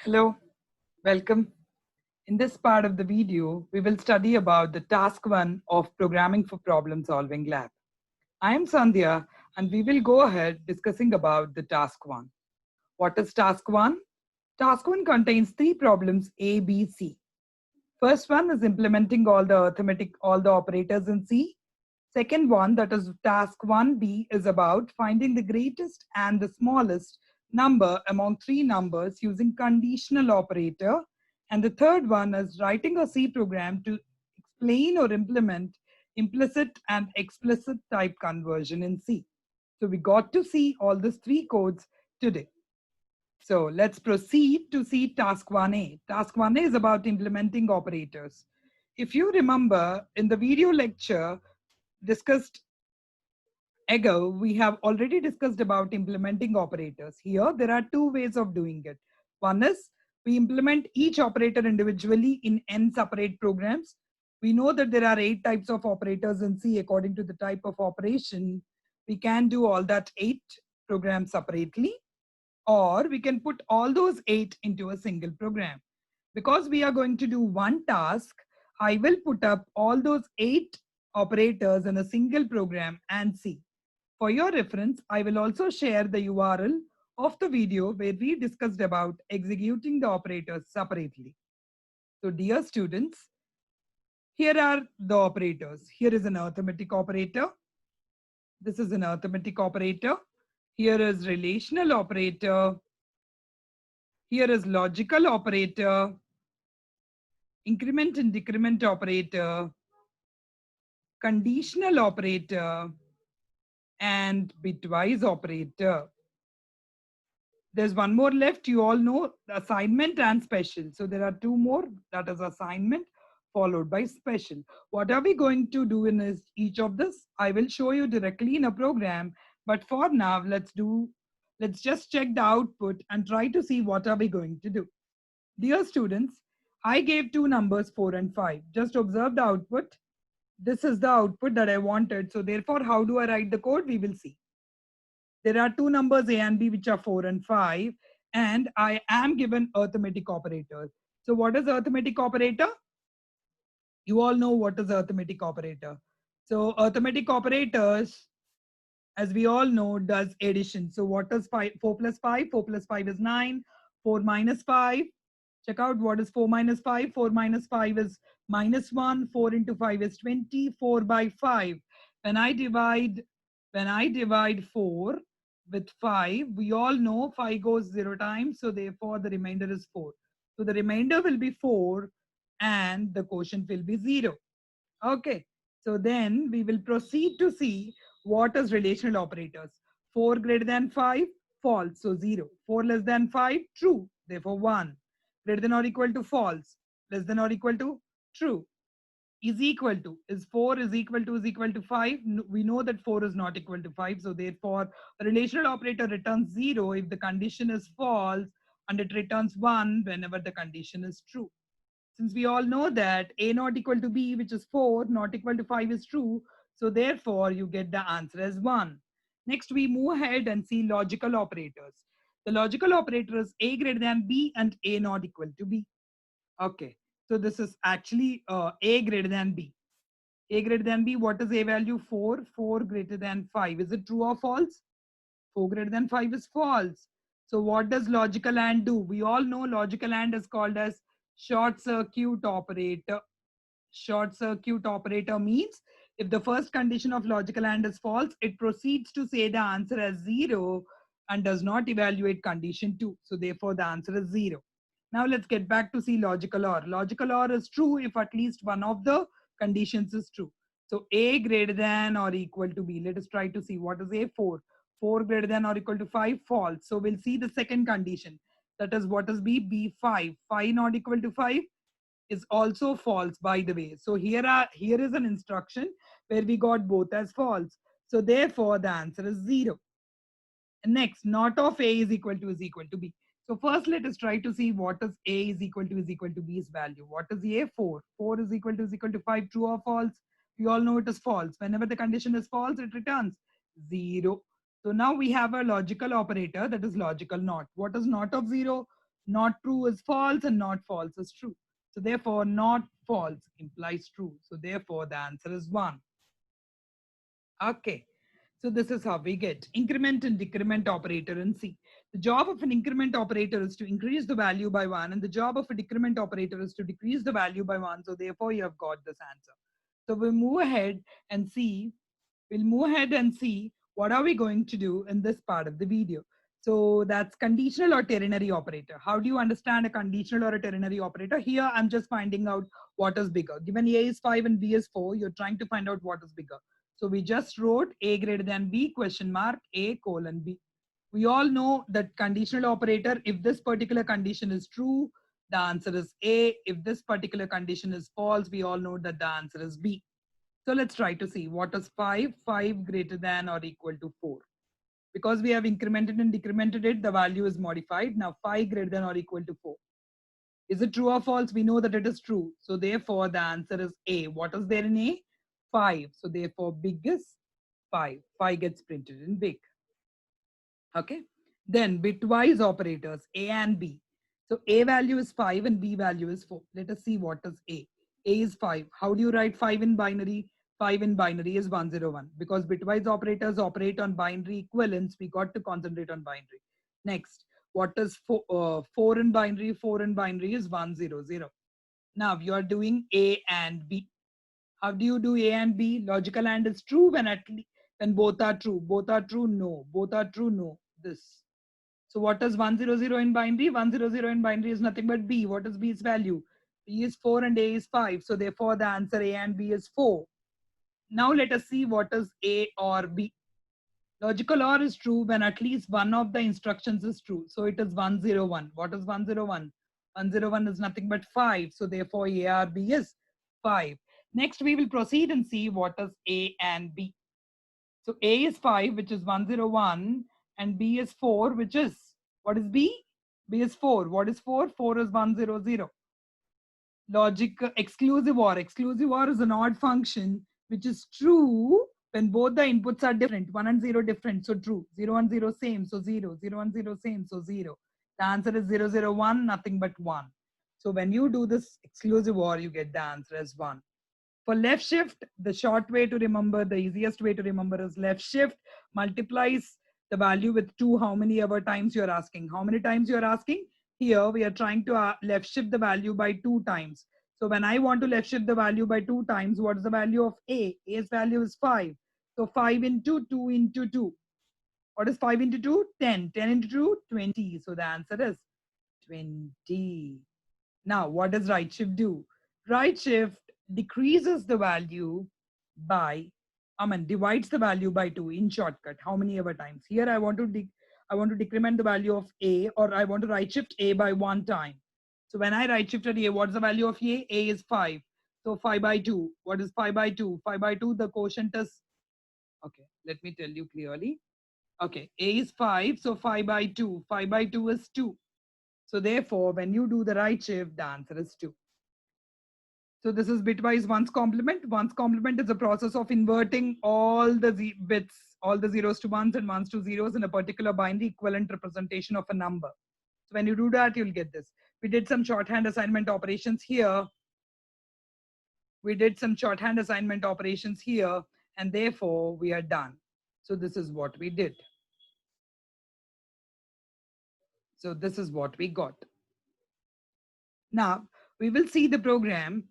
Hello, welcome. In this part of the video, we will study about the task 1 of Programming for Problem Solving Lab. I am Sandhya and we will go ahead discussing about the task 1. What is task 1? Task 1 contains 3 problems A, B, C. First one is implementing all the operators in C. Second one, that is task 1B, is about finding the greatest and the smallest number among 3 numbers using conditional operator. And the third one is writing a C program to explain or implement implicit and explicit type conversion in C. So we got to see all these 3 codes today. So let's proceed to see task 1A. Task 1A is about implementing operators. If you remember in the video lecture discussed ago, we have already discussed about implementing operators. Here, there are 2 ways of doing it. One is we implement each operator individually in n separate programs. We know that there are 8 types of operators in C according to the type of operation. We can do all that 8 programs separately, or we can put all those 8 into a single program. Because we are going to do one task, I will put up all those 8 operators in a single program and see. For your reference, I will also share the URL of the video where we discussed about executing the operators separately. So dear students, here are the operators. Here is an arithmetic operator. This is an arithmetic operator. Here is relational operator. Here is logical operator, increment and decrement operator, conditional operator, and bitwise operator. There's one more left. You all know assignment and special. So there are 2 more. That is assignment followed by special. What are we going to do in each of this? I will show you directly in a program. But for now, let's just check the output and try to see what are we going to do. Dear students, I gave 2 numbers 4 and 5. Just observe the output. This is the output that I wanted. So therefore, how do I write the code? We will see. There are 2 numbers A and B which are 4 and 5, and I am given arithmetic operators. So what is arithmetic operator? You all know what is arithmetic operator. So arithmetic operators, as we all know, does addition. So what is 4 plus 5? 4 plus 5 is 9. 4 minus 5. Check out what is 4 minus 5. 4 minus 5 is minus 1. 4 into 5 is 20. 4 by 5. When I divide 4 with 5, we all know 5 goes 0 times. So therefore the remainder is 4. So the remainder will be 4 and the quotient will be 0. Okay. So then we will proceed to see what is relational operators. 4 greater than 5, false, so 0. 4 less than 5, true, therefore 1. Greater than or equal to false, less than or equal to true. Is equal to, is 4 is equal to 5. We know that 4 is not equal to 5. So therefore, a relational operator returns 0 if the condition is false, and it returns 1 whenever the condition is true. Since we all know that A not equal to B, which is 4, not equal to 5 is true. So therefore, you get the answer as 1. Next, we move ahead and see logical operators. The logical operator is A greater than B and A not equal to B. Okay, so this is actually A greater than B. A greater than B, what is A value? 4. 4 greater than 5. Is it true or false? 4 greater than 5 is false. So what does logical AND do? We all know logical AND is called as short circuit operator. Short circuit operator means if the first condition of logical AND is false, it proceeds to say the answer as 0 and does not evaluate condition 2. So therefore the answer is 0. Now let's get back to see logical OR. Logical OR is true if at least one of the conditions is true. So A greater than or equal to B. Let us try to see what is A. 4. 4 greater than or equal to 5, false. So we'll see the second condition. That is what is B? B 5. 5 not equal to 5 is also false, by the way. So here is an instruction where we got both as false. So therefore the answer is 0. And next, not of A is equal to B. So first let us try to see what is A is equal to B's value. What is A? 4. 4 is equal to 5, true or false? We all know it is false. Whenever the condition is false, it returns 0. So now we have a logical operator, that is logical not. What is not of 0? Not true is false and not false is true. So therefore, not false implies true. So therefore, the answer is 1. Okay. So this is how we get increment and decrement operator in C. The job of an increment operator is to increase the value by 1, and the job of a decrement operator is to decrease the value by 1. So therefore, you have got this answer. So we'll move ahead and see. We'll move ahead and see what are we going to do in this part of the video. So that's conditional or ternary operator. How do you understand a conditional or a ternary operator? Here, I'm just finding out what is bigger. Given A is 5 and B is 4, you're trying to find out what is bigger. So we just wrote A greater than B question mark A colon B. We all know that conditional operator, if this particular condition is true, the answer is A. If this particular condition is false, we all know that the answer is B. So let's try to see what is 5, 5 greater than or equal to 4. Because we have incremented and decremented it, the value is modified. Now 5 greater than or equal to 4. Is it true or false? We know that it is true. So therefore, the answer is A. What is there in A? 5. So therefore, big is 5. 5 gets printed in big. Okay. Then bitwise operators, A and B. So A value is 5 and B value is 4. Let us see what is A. A is 5. How do you write 5 in binary? 5 in binary is 101. Because bitwise operators operate on binary equivalents, we got to concentrate on binary. Next, what is 4 in binary? 4 in binary is 100. Now you are doing A and B. How do you do A and B? Logical AND is true when when both are true. Both are true, no. Both are true, no. This. So what is 100 in binary? 100 in binary is nothing but B. What is B's value? B is 4 and A is 5. So therefore the answer A and B is 4. Now let us see what is A or B. Logical OR is true when at least one of the instructions is true. So it is 101. What is 101? 101 is nothing but 5. So therefore A or B is 5. Next we will proceed and see what is A and B. So A is 5, which is 101, and B is 4, which is, what is B? B is 4. What is 4? 4 is 100. Logic exclusive OR. Exclusive OR is an odd function which is true when both the inputs are different. 1 and 0 different, so true. 0 and 0 same, so 0. 0 and 0 same, so 0. The answer is 001, nothing but 1. So when you do this exclusive OR, you get the answer as 1. For left shift, the short way to remember, the easiest way to remember is left shift multiplies the value with 2 how many ever times you're asking. How many times you're asking? Here we are trying to left shift the value by 2 times. So when I want to left shift the value by 2 times, what is the value of A? A's value is 5. So 5 into 2 into 2. What is 5 into 2? 10. 10 into 2? 20. So the answer is 20. Now, what does right shift do? Right shift decreases the value by, divides the value by 2 in shortcut. How many ever times? Here I want to decrement the value of A, or I want to right shift A by 1 time. So when I right shifted A, what's the value of A? A is 5. So 5 by 2. What is 5 by 2? 5 by 2, the quotient is, okay, let me tell you clearly. Okay, A is 5, so 5 by 2. 5 by 2 is 2. So therefore, when you do the right shift, the answer is 2. So this is bitwise ones complement. Ones complement is a process of inverting all the bits, all the zeros to ones and ones to zeros in a particular binary equivalent representation of a number. So when you do that, you'll get this. We did some shorthand assignment operations here. And therefore we are done. So this is what we did. So this is what we got. Now we will see the program.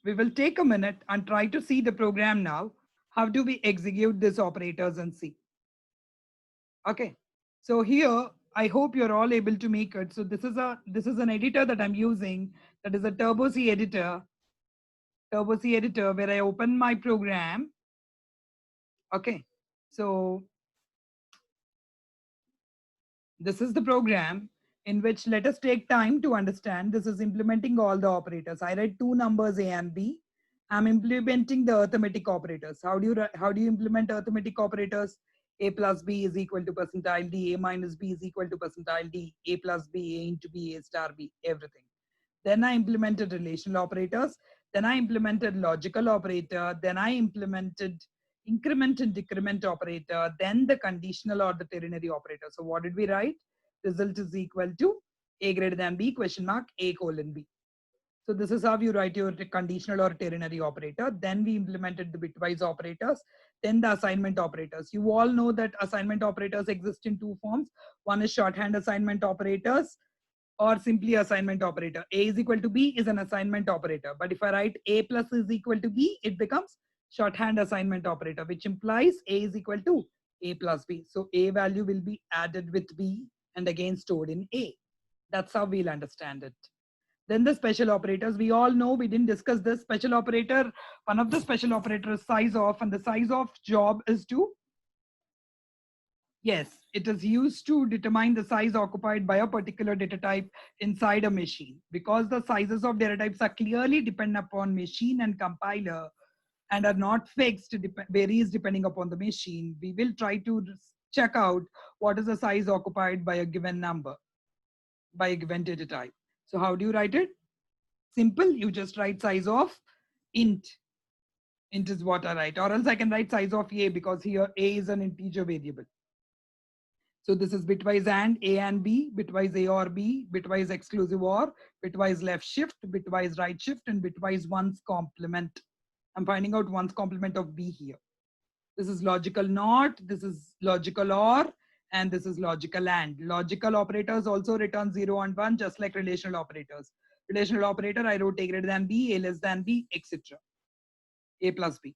We will take a minute and try to see the program now. How do we execute these operators and see? Okay, so here I hope you're all able to make it. So this is an editor that I'm using. That is a Turbo C editor. Turbo C editor where I open my program. Okay, so this is the program in which let us take time to understand. This is implementing all the operators. I read 2 numbers A and B. I'm implementing the arithmetic operators. How do you implement arithmetic operators? A plus B is equal to percentile D. A minus B is equal to percentile D. A plus B, A into B, A star B, everything. Then I implemented relational operators. Then I implemented logical operator. Then I implemented increment and decrement operator. Then the conditional or the ternary operator. So what did we write? result is equal to A greater than B question mark A colon B. So this is how you write your conditional or ternary operator. Then we implemented the bitwise operators, then the assignment operators. You all know that assignment operators exist in two forms. One is shorthand assignment operators or simply assignment operator. A is equal to B is an assignment operator. But if I write A plus is equal to B, it becomes shorthand assignment operator, which implies A is equal to A plus B. So A value will be added with B and again stored in A. That's how we'll understand it. Then the special operators, we all know, we didn't discuss this. Special operator, one of the special operators size of, and the size of job is to, yes, it is used to determine the size occupied by a particular data type inside a machine. Because the sizes of data types are clearly dependent upon machine and compiler and are not fixed, varies depending upon the machine. We will try to check out what is the size occupied by a given number, by a given data type. So how do you write it? Simple, you just write size of int. Int is what I write, or else I can write size of A because here A is an integer variable. So this is bitwise and A and B, bitwise A or B, bitwise exclusive OR, bitwise left shift, bitwise right shift, and bitwise ones complement. I'm finding out ones complement of B here. This is logical NOT, this is logical OR, and this is logical AND. Logical operators also return 0 and 1, just like relational operators. Relational operator, I wrote A greater than B, A less than B, etc. A plus B.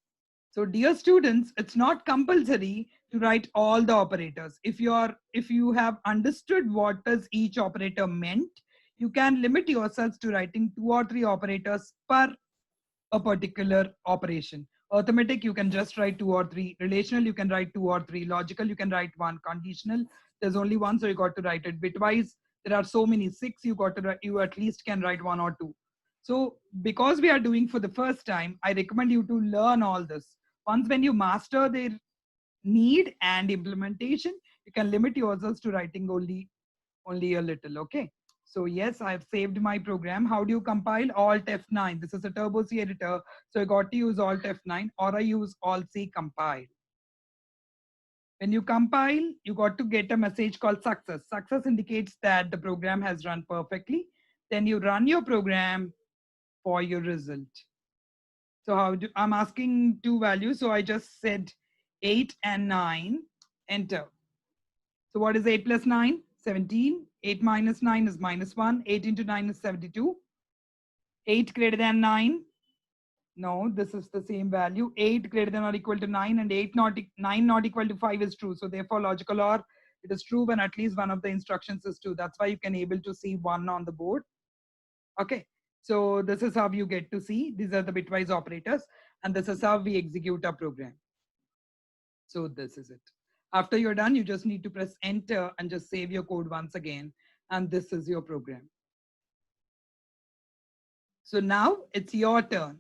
So dear students, it's not compulsory to write all the operators. If you have understood what does each operator meant, you can limit yourselves to writing 2 or 3 operators per a particular operation. Arithmetic, you can just write 2 or 3. Relational, you can write 2 or 3. Logical, you can write 1. Conditional, there's only 1, so you got to write it. Bitwise, there are so many, 6, you got to write, you at least can write 1 or 2. So because we are doing for the first time, I recommend you to learn all this. Once when you master their need and implementation, you can limit yourselves to writing only a little, okay? So yes, I've saved my program. How do you compile? Alt F9. This is a Turbo C editor. So I got to use Alt F9 or I use Alt C compile. When you compile, you got to get a message called success. Success indicates that the program has run perfectly. Then you run your program for your result. So I'm asking 2 values. So I just said 8 and 9, enter. So what is 8 plus 9? 17. 8 minus 9 is minus 1. 8 into 9 is 72. 8 greater than 9. No, this is the same value. 8 greater than or equal to 9 and 9 not equal to 5 is true. So therefore logical OR, it is true when at least one of the instructions is true. That's why you can able to see 1 on the board. Okay. So this is how you get to see. These are the bitwise operators. And this is how we execute our program. So this is it. After you're done, you just need to press enter and just save your code once again. And this is your program. So now it's your turn.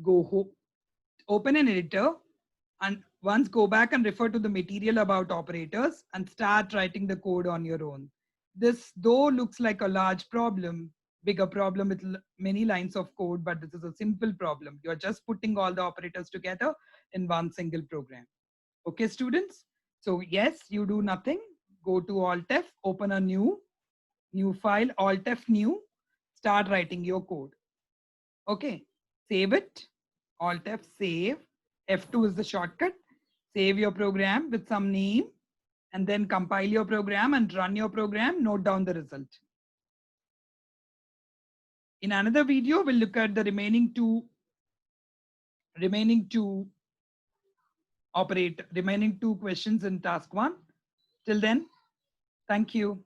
Go home, open an editor, and once go back and refer to the material about operators and start writing the code on your own. This though looks like a large problem, bigger problem with many lines of code, but this is a simple problem. You're just putting all the operators together in one single program. Okay, students? So yes, you do nothing. Go to Alt F, open a new file, Alt F new, start writing your code. Okay, save it, Alt F, save. F2 is the shortcut. Save your program with some name and then compile your program and run your program, note down the result. In another video, we'll look at the remaining two questions in task 1. Till then, thank you.